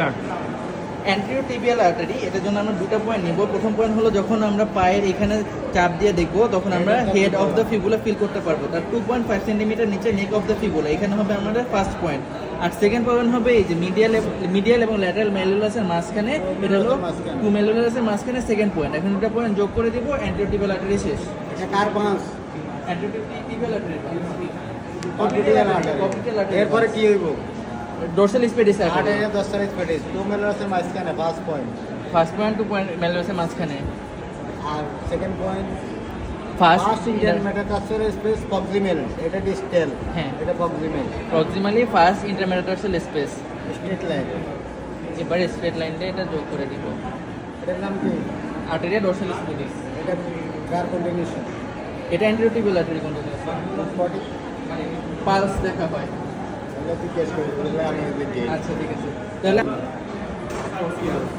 Start. Anterior tibial artery, এটার জন্য আমরা দুটো পয়েন্ট নিব। প্রথম পয়েন্ট হলো যখন আমরা পায়ের এখানে চাপ দিয়ে দেখবো তখন আমরা head of the fibula feel করতে পারবো। তার 2.5 সেন্টিমিটার নিচে নেক অফ দ্য ফিবুলা, এখানে হবে আমাদের ফার্স্ট পয়েন্ট। আর সেকেন্ড পয়েন্ট হবে এই যে মিডিয়াল এবং ল্যাটারাল ম্যালুলাসের মাঝখানে, এটা হলো টু ম্যালুলাসের মাঝখানে সেকেন্ড পয়েন্ট। এখন দুটো পয়েন্ট যোগ করে দিব, অ্যান্টেরিয়র টিবিয়াল আর্টারি শেষ। এটা কার বাঁশ? Anterior tibial artery. এরপরে কি হইব? Dorsal স্পেডিস artery. 10 স্পেডিস 2 মেলাসের মাঝখানে first point. First point to point ম্যালুলাসের মাঝখানে। আর second point first intermetatarsal space proximal, এটা ডিস্টাল। হ্যাঁ, এটা proximal. Proximally first intermetatarsal space. Straight line. এবারে স্ট্রেট লাইনটা এটা যোগ করে দিব। এটার নাম কি? Arteria dorsal pedis. এটা কার কন্টিনিউশন? এটা anterior tibial artery continuation. 40 pulse দেখা হয়। তাহলে তুই কেস করে বললে আমি দেখি। আচ্ছা ঠিক আছে তাহলে